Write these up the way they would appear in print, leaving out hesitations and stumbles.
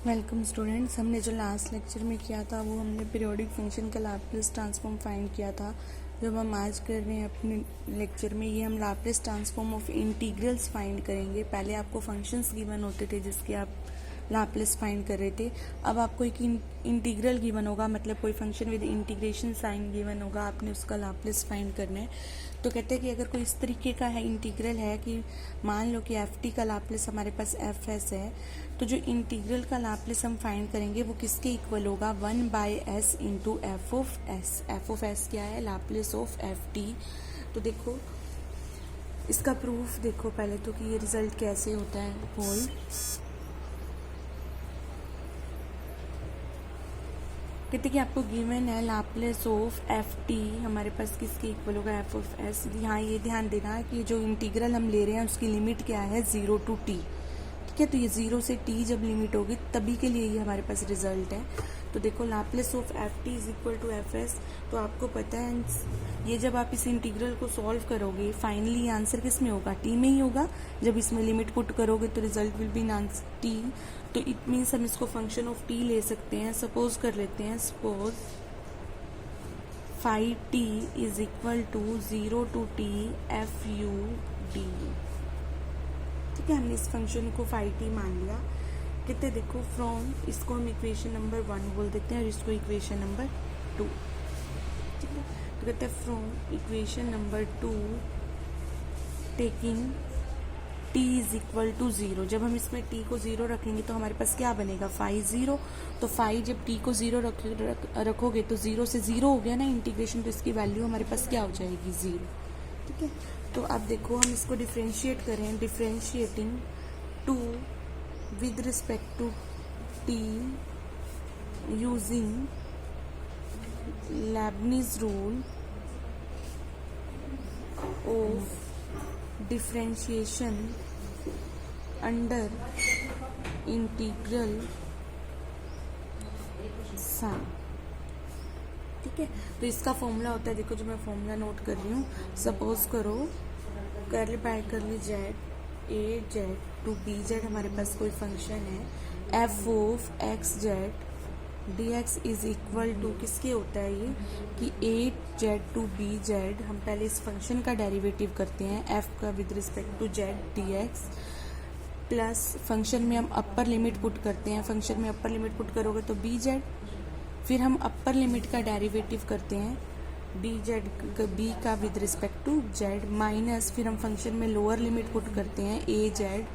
Welcome students. हमने जो last lecture में किया था वो हमने पीरियोडिक फंक्शन का लाप्लास ट्रांसफॉर्म फाइंड किया था। जो हम आज कर रहे हैं अपने लेक्चर में, ये हम Laplace transform of integrals find करेंगे। पहले आपको फंक्शंस गिवन होते थे जिसके आप लाप्लास फाइंड कर रहे थे। अब आपको एक इंटीग्रल गिवन होगा, मतलब कोई function with integration sign given होगा, आपने उसका लाप्लास फाइंड करना है। तो कहते हैं कि अगर कोई इस तरीके का है इंटीग्रल है कि मान लो कि एफ टी का लाप्लास हमारे पास एफ एस है, तो जो इंटीग्रल का लाप्लास हम फाइंड करेंगे वो किसके इक्वल होगा, 1/s into F of S. F of S क्या है, लाप्लास ऑफ एफ टी। तो देखो इसका प्रूफ देखो पहले तो कि ये रिजल्ट कैसे होता है। होल कहते कि आपको गिवन है लाप्लास ऑफ एफ टी हमारे पास किसके इक्वल होगा, एफ ऑफ एस। यहाँ ये ध्यान देना है कि जो इंटीग्रल हम ले रहे हैं उसकी लिमिट क्या है, 0 to t। ठीक है, तो ये 0 से t जब लिमिट होगी तभी के लिए ये हमारे पास रिजल्ट है। तो देखो Laplace of F T is equal to F S. तो आपको पता है ये जब आप इस इंटीग्रल को सॉल्व करोगे फाइनली आंसर किस में होगा, t में ही होगा। जब इसमें लिमिट पुट करोगे तो रिजल्ट विल बी t। तो इट मीन्स हम इसको फंक्शन ऑफ t ले सकते हैं। सपोज कर लेते हैं, suppose phi t is equal to 0 to t F U D. ठीक है, हमने इस फंक्शन को फाई t मान लिया। कहते देखो फ्रॉम, इसको हम इक्वेशन नंबर 1 बोल देते हैं और इसको इक्वेशन नंबर 2। ठीक है, तो कहते हैं from equation number 2 taking t is equal to 0। जब हम इसमें t को 0 रखेंगे तो हमारे पास क्या बनेगा, फाई 0। तो फाई जब t को 0 रखोगे तो 0 से 0 हो गया ना इंटीग्रेशन, तो इसकी वैल्यू हमारे पास क्या हो जाएगी, 0। ठीक है, तो अब देखो हम इसको डिफ्रेंशिएट करें, differentiating 2 with respect to t using Leibniz rule of differentiation under integral sign। ठीक है, तो इसका फॉर्मूला होता है, देखो जो मैं फॉर्मूला नोट कर रही हूँ। सपोज करो curly by curly Z A Z to B Z हमारे पास कोई फंक्शन है, F of X Z D X is equal to किसके होता है ये, कि A Z to B Z. हम पहले इस फंक्शन का डेरिवेटिव करते हैं एफ का with respect to Z D X, plus function में हम अपर लिमिट पुट करते हैं। फंक्शन में अपर लिमिट पुट करोगे तो बी जेड, फिर हम अपर लिमिट का डेरिवेटिव करते हैं डी जेड बी का with respect to Z, minus फिर हम फंक्शन में लोअर लिमिट पुट करते हैं ए जेड,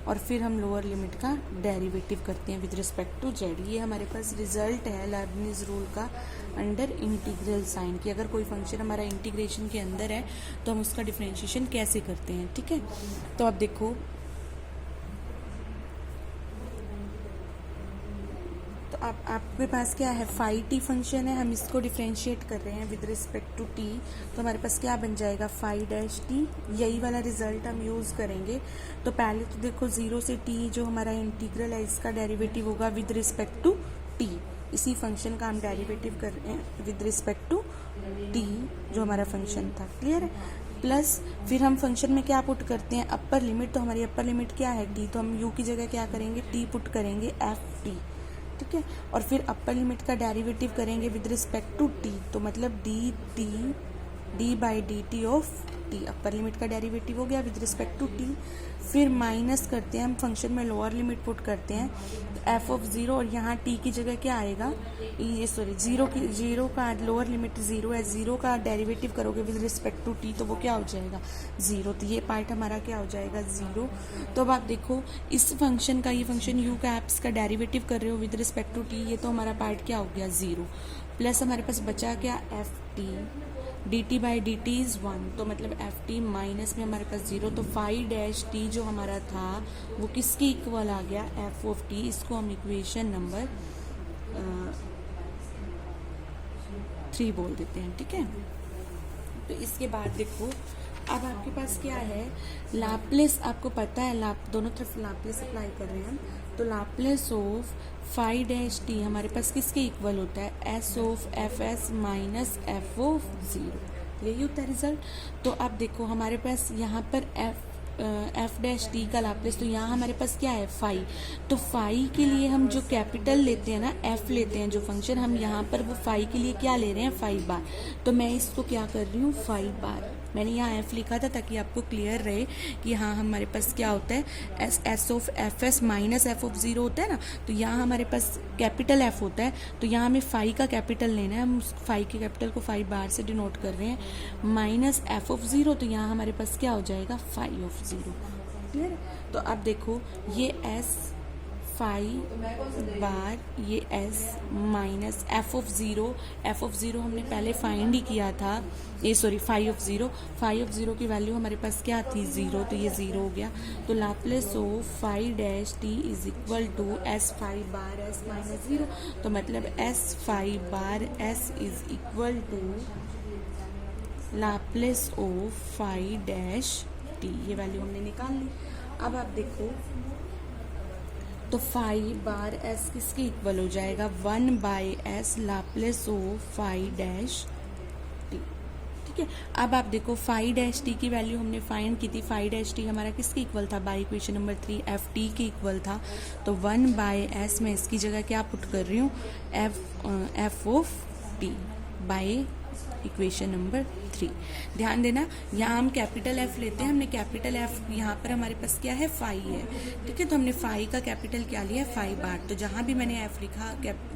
और फिर हम लोअर लिमिट का डेरिवेटिव करते हैं विद रिस्पेक्ट टू जेड। ये हमारे पास रिजल्ट है लाइब्निज रूल का अंडर इंटीग्रल साइन, कि अगर कोई फंक्शन हमारा इंटीग्रेशन के अंदर है तो हम उसका डिफरेंशिएशन कैसे करते हैं। ठीक है, तो अब देखो तो अब आपके पास क्या है, फाई टी फंक्शन है, हम इसको डिफरेंशिएट कर रहे हैं विद रिस्पेक्ट टू टी। तो हमारे पास क्या बन जाएगा, फाई डैश टी। यही वाला रिजल्ट हम यूज़ करेंगे। तो पहले तो देखो 0 से टी जो हमारा इंटीग्रल है इसका डेरिवेटिव होगा विद रिस्पेक्ट टू टी। इसी फंक्शन का हम डेरिवेटिव कर रहे हैं विद रिस्पेक्ट टू टी जो हमारा फंक्शन था। क्लियर है, प्लस फिर हम फंक्शन में क्या पुट करते हैं, अपर लिमिट। तो हमारी अपर लिमिट क्या है, टी। तो हम यू की जगह क्या करेंगे, टी पुट करेंगे, एफ टी। ठीक है, और फिर अपर लिमिट का डेरिवेटिव करेंगे विद रिस्पेक्ट टू टी, तो मतलब D T D by D T of T. Upper limit का डेरिवेटिव हो गया विद रिस्पेक्ट टू टी। फिर माइनस करते हैं हम, फंक्शन में लोअर लिमिट पुट करते हैं, तो एफ ऑफ 0, और यहाँ टी की जगह क्या आएगा, ये सॉरी 0 का लोअर लिमिट 0 है, 0 का डेरिवेटिव करोगे विद रिस्पेक्ट टू टी तो वो क्या हो जाएगा, 0। तो ये पार्ट हमारा क्या हो जाएगा, 0। तो अब आप देखो इस फंक्शन का, ये फंक्शन यू का आप इसका डेरिवेटिव कर रहे हो विद रिस्पेक्ट टू टी, ये तो हमारा पार्ट क्या हो गया, 0। प्लस हमारे पास बचा क्या, F T D T by D T is 1, तो मतलब एफ टी माइनस में हमारे पास 0। तो फाई डैश टी जो हमारा था वो किसके इक्वल आ गया, एफ ऑफ टी। इसको हम इक्वेशन नंबर 3 बोल देते हैं। ठीक है, तो इसके बाद देखो अब आपके पास क्या है, लाप्लास। आपको पता है दोनों तरफ लाप्लास अप्लाई कर रहे हैं हम। तो Laplace of phi dash T हमारे पास किसके इक्वल होता है, S of F S minus F of 0। यही होता है रिजल्ट। तो अब देखो हमारे पास यहाँ पर एफ डैश टी का लाप्लेस, तो यहाँ हमारे पास क्या है फाई। तो फाई के लिए हम जो कैपिटल लेते हैं ना, एफ लेते हैं जो फंक्शन, हम यहाँ पर वो फाई के लिए क्या ले रहे हैं 5 बार। तो मैं इसको क्या कर रही हूँ 5 बार, मैंने यहाँ एफ लिखा था ताकि आपको क्लियर रहे कि हाँ हमारे पास क्या होता है S of F S minus F of zero होता है ना, तो यहाँ हमारे पास कैपिटल एफ होता है, तो यहाँ हमें फाई का कैपिटल लेना है, हम फाई के कैपिटल को 5 बार से डिनोट कर रहे हैं, माइनस एफ ऑफ ज़ीरो, तो यहाँ हमारे पास क्या हो जाएगा 5 ऑफ ज़ीरो। क्लियर है। तो अब देखो ये एस 5 बार, ये S minus F of zero हमने पहले फाइंड ही किया था, ये सॉरी 5 ऑफ ज़ीरो की वैल्यू हमारे पास क्या थी 0, तो ये 0 हो गया। तो Laplace of 5 dash T is equal to S 5 बार एस माइनस 0, तो मतलब एस 5 बार S is equal to Laplace of 5 dash T, ये वैल्यू हमने निकाल ली। अब आप देखो तो 5 बार एस किसके इक्वल हो जाएगा 1 by S Laplace of 5 dash T. ठीक है, अब आप देखो 5 डैश टी की वैल्यू हमने फाइंड की थी, 5 डैश टी हमारा किसके इक्वल था by equation number 3 F T के इक्वल था। तो 1 बाय एस में इसकी जगह क्या पुट कर रही हूँ F of T by equation number 3। ध्यान देना यहाँ हम कैपिटल एफ लेते हैं, हमने कैपिटल एफ यहाँ पर हमारे पास क्या है 5 है। ठीक है, तो हमने 5 का कैपिटल क्या लिया 5 बार, तो जहाँ भी मैंने एफ लिखा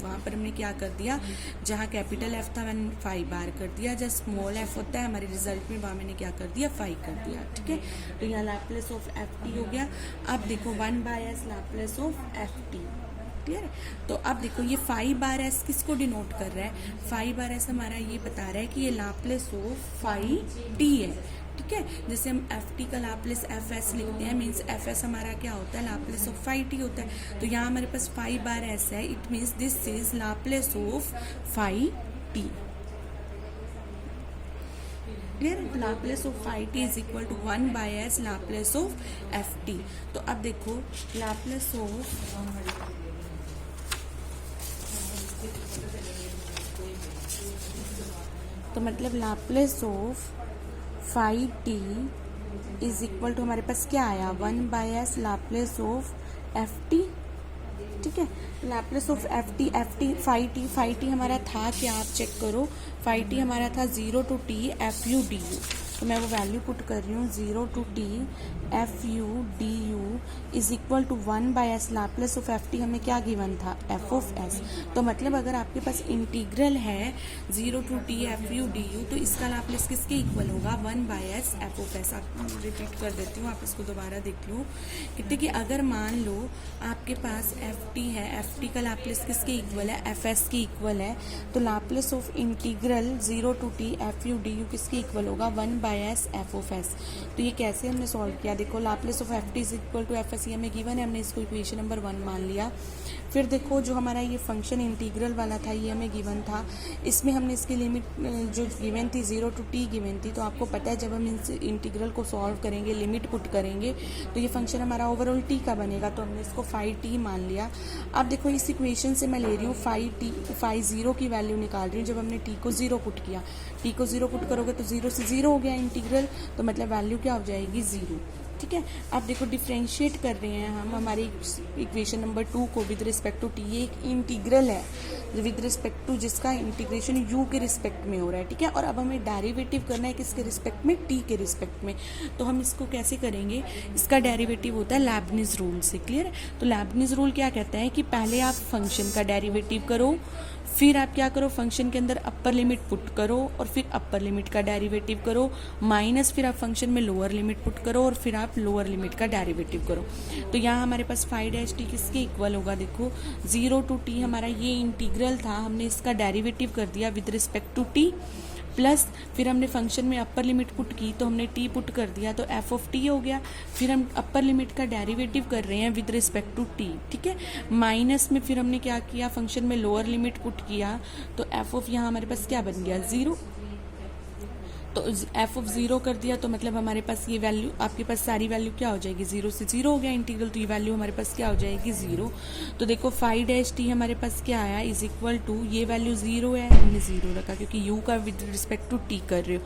वहाँ पर हमने क्या कर दिया, जहाँ कैपिटल एफ था मैंने 5 बार कर दिया, जहाँ स्मॉल एफ होता है हमारे रिजल्ट में वहाँ मैंने क्या कर दिया 5 कर दिया। ठीक है, तो यहाँ लाप्लेस ऑफ एफ टी हो गया। अब देखो 1 by S Laplace of F T. Clear है। तो अब देखो ये 5 बार एस किसको डिनोट कर रहा है, 5 बार एस हमारा ये बता रहा है कि ये लाप्लेस ऑफ 5 टी है। ठीक है, जैसे हम एफ टी का लाप्लेस एफ एस लिखते हैं, मीन्स एफ एस हमारा क्या होता है लाप्लेस ऑफ 5 टी होता है। तो यहाँ हमारे पास 5 बार एस है, it means this is Laplace of 5 T. Clear, Laplace of 5 T is equal to 1 by S Laplace of F T. तो अब देखो लाप्लेस ऑफ तो मतलब Laplace of 5 T is equal to हमारे पास क्या आया 1 by S Laplace of F T. ठीक है, Laplace of F T 5 T हमारा था क्या आप चेक करो, 5 टी हमारा था 0 to T F U D U, तो मैं वो वैल्यू पुट कर रही हूँ 0 to T F U D U is equal to 1 by S Laplace of F T हमें क्या गिवन था एफ ऑफ एस। तो मतलब अगर आपके पास इंटीग्रल है 0 to T F U D U तो इसका लाप्लेस किसके इक्वल होगा 1 by S F of S. आप रिपीट कर देती हूँ, आप इसको दोबारा देख लो। कहते कि अगर मान लो आपके पास एफ टी है, एफ टी का लाप्लेस किसके इक्वल है एफ एस के इक्वल है, तो Laplace of integral 0 to T F U D U किसके इक्वल होगा 1 by S F of S. तो ये कैसे हमने सॉल्व किया, देखो Laplace of F T is equal to F S, ये हमें गिवन है, हमने इसको इक्वेशन नंबर 1 मान लिया। फिर देखो जो हमारा ये फंक्शन इंटीग्रल वाला था ये हमें गिवन था, इसमें हमने इसकी लिमिट जो गिवन थी 0 टू टी गिवन थी। तो आपको पता है जब हम इस इंटीग्रल को सॉल्व करेंगे लिमिट पुट करेंगे तो ये फंक्शन हमारा ओवरऑल टी का बनेगा, तो हमने इसको 5 टी मान लिया। अब देखो इस इक्वेशन से मैं ले रही हूँ 5 0 की वैल्यू निकाल रही हूँ। जब हमने टी को 0 पुट किया, टी को 0 पुट करोगे तो 0 से 0 हो गया इंटीग्रल, तो मतलब वैल्यू क्या हो जाएगी 0। ठीक है, अब देखो डिफ्रेंशिएट कर रहे हैं हम हमारी इक्वेशन नंबर 2 को विद रिस्पेक्ट टू टी। ये एक इंटीग्रल है विद रिस्पेक्ट टू जिसका इंटीग्रेशन यू के रिस्पेक्ट में हो रहा है। ठीक है, और अब हमें डेरिवेटिव करना है किसके रिस्पेक्ट में टी के रिस्पेक्ट में। तो हम इसको कैसे करेंगे, इसका डेरिवेटिव होता है लैबनिज रूल से। क्लियर है, तो लैबनिज रूल क्या कहता है कि पहले आप फंक्शन का डेरिवेटिव करो, फिर आप क्या करो फंक्शन के अंदर अपर लिमिट पुट करो और फिर अपर लिमिट का डेरिवेटिव करो, माइनस फिर आप फंक्शन में लोअर लिमिट पुट करो और फिर आप लोअर लिमिट का डेरिवेटिव करो। तो यहाँ हमारे पास 5 डैश टी किसके इक्वल होगा, देखो 0 टू टी हमारा ये इंटीग्रल था, हमने इसका डेरिवेटिव कर दिया with respect to T, plus फिर हमने फंक्शन में अपर लिमिट पुट की तो हमने टी पुट कर दिया तो एफ ऑफ टी हो गया। फिर हम अपर लिमिट का डेरिवेटिव कर रहे हैं विद रिस्पेक्ट टू टी। ठीक है, माइनस में फिर हमने क्या किया फंक्शन में लोअर लिमिट पुट किया तो एफ ऑफ यहाँ हमारे पास क्या बन गया 0। तो एफ ऑफ ज़ीरो कर दिया तो मतलब हमारे पास ये वैल्यू, आपके पास सारी वैल्यू क्या हो जाएगी, ज़ीरो से ज़ीरो हो गया इंटीग्रल, तो ये वैल्यू हमारे पास क्या हो जाएगी, ज़ीरो। तो देखो फाइव डैश टी हमारे पास क्या आया, इज इक्वल टू, ये वैल्यू ज़ीरो है, हमने ज़ीरो रखा क्योंकि यू का विद रिस्पेक्ट टू टी कर रहे हो।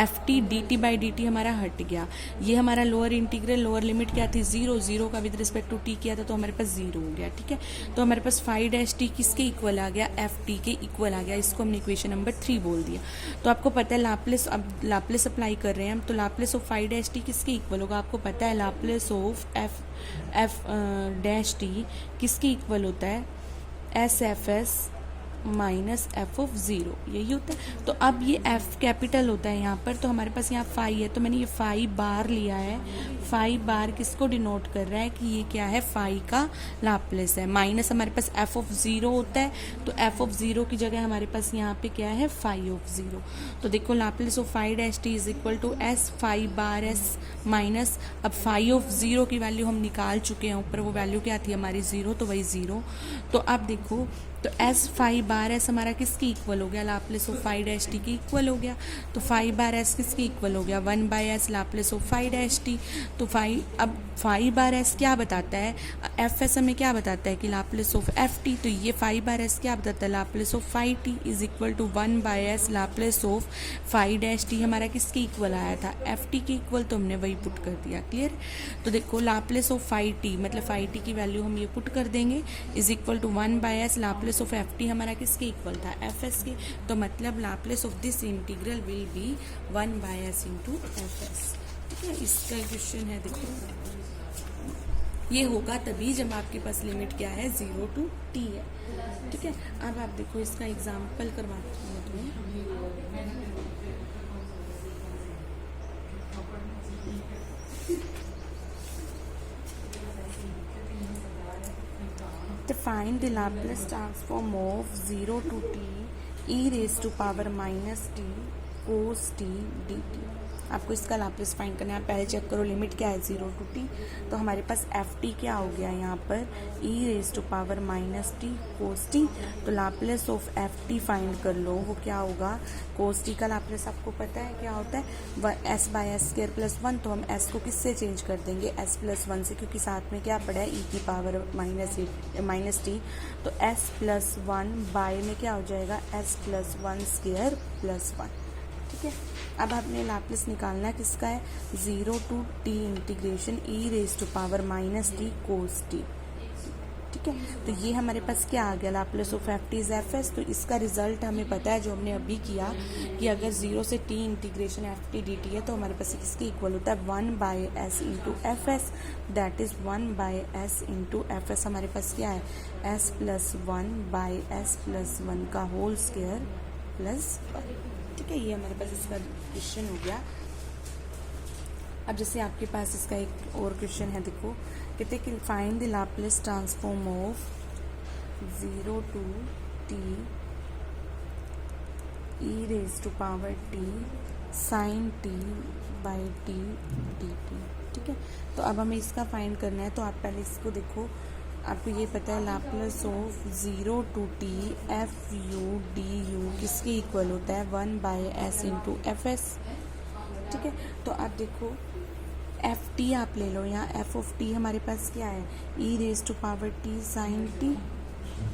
F T D T by D T हमारा हट गया, ये हमारा लोअर इंटीग्रल, लोअर लिमिट क्या थी, ज़ीरो, ज़ीरो का विद रिस्पेक्ट टू टी किया था तो हमारे पास ज़ीरो हो गया, ठीक है। तो हमारे पास फाइव डैश टी किसके इक्वल आ गया, एफ टी के इक्वल आ गया, इसको हमने इक्वेशन नंबर 3 बोल दिया। तो आपको पता है लाप्लेस, अब लाप्लेस अप्लाई कर रहे हैं हम, तो Laplace of five dash T किसके इक्वल होगा, आपको पता है Laplace of F dash T किसके इक्वल होता है, S F S minus F of zero, यही होता है। तो अब ये एफ कैपिटल होता है यहाँ पर, तो हमारे पास यहाँ फाइव है, तो मैंने ये फाइव बार लिया है, फाइव बार किसको डिनोट कर रहा है कि ये क्या है, फाइव का लाप्लेस है। माइनस हमारे पास एफ ऑफ ज़ीरो होता है, तो एफ ऑफ ज़ीरो की जगह हमारे पास यहाँ पे क्या है, फाइव ऑफ ज़ीरो। तो देखो Laplace of five dash T is equal to S five बार एस माइनस, अब फाइव ऑफ ज़ीरो की वैल्यू हम निकाल चुके हैं ऊपर, वो वैल्यू क्या थी हमारी ज़ीरो, तो वही ज़ीरो। तो अब देखो, तो एस फाइव बार एस हमारा किसकी इक्वल हो गया, Laplace of five dash T की इक्वल हो गया। तो फाइव बार एस किसकी इक्वल हो गया, one by S Laplace of five dash T. तो अब फाइव बार एस क्या बताता है, एफ एस हमें क्या बताता है कि लाप्लेस ऑफ एफ टी, तो ये फाइव बार एस क्या बताता है, Laplace of five T is equal to one by S Laplace of five dash T हमारा किसके इक्वल आया था, एफ टी के इक्वल, तो हमने वही पुट कर दिया, क्लियर। तो देखो लाप्लेस ऑफ फाइव टी मतलब फाइव टी की वैल्यू हम ये पुट कर देंगे, is equal to one by S Laplace of F T हमारा किसके इक्वल था, एफ एस के। तो मतलब Laplace of this integral will be one by S into F S, ठीक है। इसका क्वेश्चन है, देखो ये होगा तभी जब आपके पास लिमिट क्या है, ज़ीरो टू टी है, ठीक है। अब आप देखो इसका एग्जाम्पल करवाती हूँ तुम्हें। To find the Laplace transform of 0 to t e raised to power minus t cos t dt। आपको इसका लाप्लेस फाइंड करना है। आप पहले चेक करो लिमिट क्या है, 0 टू टी, तो हमारे पास एफ टी क्या हो गया यहाँ पर, e raise to power minus T cos t. तो Laplace of F t find कर लो, वो क्या होगा, कोस टी का लाप्लेस आपको पता है क्या होता है, S by S square plus one. तो हम एस को किससे चेंज कर देंगे, एस प्लस वन से, क्योंकि साथ में क्या पड़ा है, ई की पावर माइनस टी। तो एस प्लस वन बाय में क्या हो जाएगा, S plus one square plus one, ठीक है। अब आपने लाप्लेस निकालना है किसका है, 0 to T integration E raise to power minus T cos T, ठीक है। तो ये हमारे पास क्या आ गया, Laplace of F T is F S. तो इसका रिजल्ट हमें पता है जो हमने अभी किया कि अगर 0 से T integration F T D T है तो हमारे पास किसके इक्वल होता है, one by S into F S, that is one by S into F S. हमारे पास क्या है, S plus one by S plus one का होल स्क्वायर प्लस वन, ठीक है। ये हमारे पास इसका क्वेश्चन हो गया। अब जैसे आपके पास इसका एक और क्वेश्चन है, देखो कहते हैं कि find the Laplace transform of 0 to T E raise to power T sine T by T D T, ठीक है। तो अब हमें इसका फाइंड करना है। तो आप पहले इसको देखो, आपको ये पता है Laplace of 0 to T F U D U किसके इक्वल होता है, one by S into F S, ठीक है। तो आप देखो एफ टी आप ले लो, यहाँ एफ ऑफ टी हमारे पास क्या है, e raise to power T sine t,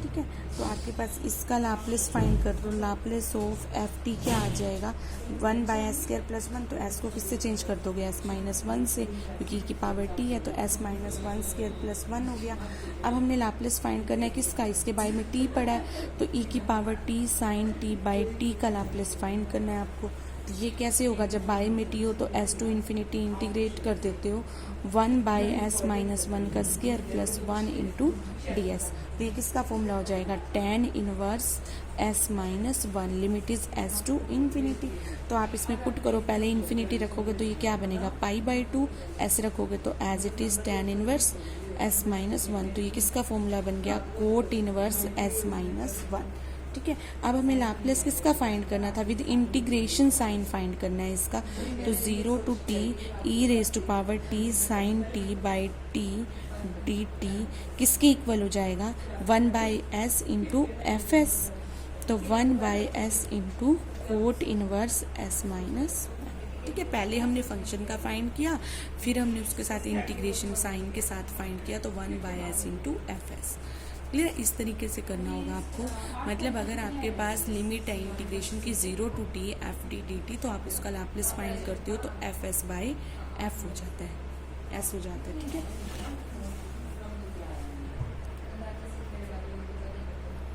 ठीक है। तो आपके पास इसका लाप्लेस फाइंड कर दो, लाप्लेस ऑफ एफ टी क्या आ जाएगा, one by S square plus one. तो एस को किससे चेंज कर दोगे, एस माइनस वन से, क्योंकि ई की पावर टी है, तो S minus one square plus one हो गया। अब हमने लाप्लेस फाइंड करना है किसका, इसके बाय में टी पड़ा है, तो ई की power T sine T by T का लाप्लेस फाइंड करना है आपको। तो ये कैसे होगा, जब बाय में टी हो तो एस टू इन्फिनिटी इंटीग्रेट कर देते हो, one by s minus one का square plus one into d s. तो ये किसका फॉर्मूला हो जाएगा, tan inverse S minus one, limit is s to infinity. तो आप इसमें पुट करो, पहले इन्फिनिटी रखोगे तो ये क्या बनेगा, पाई बाई टू, एस रखोगे तो as it is tan inverse S minus one. तो ये किसका फॉर्मूला बन गया, cot inverse S minus one, ठीक है। अब हमें लाप्लेस किसका फाइंड करना था, विद इंटीग्रेशन साइन फाइंड करना है इसका। तो 0 to T E raise to power T sine T by T D t किसके इक्वल हो जाएगा, one by S into F S. तो one by S into cot inverse S minus one, ठीक है, पहले हमने फंक्शन का फाइंड किया, फिर हमने उसके साथ इंटीग्रेशन साइन के साथ फाइंड किया, तो 1/s into F S. Clear, इस तरीके से करना होगा आपको। मतलब अगर आपके पास लिमिट है इंटीग्रेशन की 0 to t F D D T, तो आप इसका लैप्लेस फाइंड करते हो तो एफ एस बाई एफ हो जाता है, एस हो जाता है। ठीक है,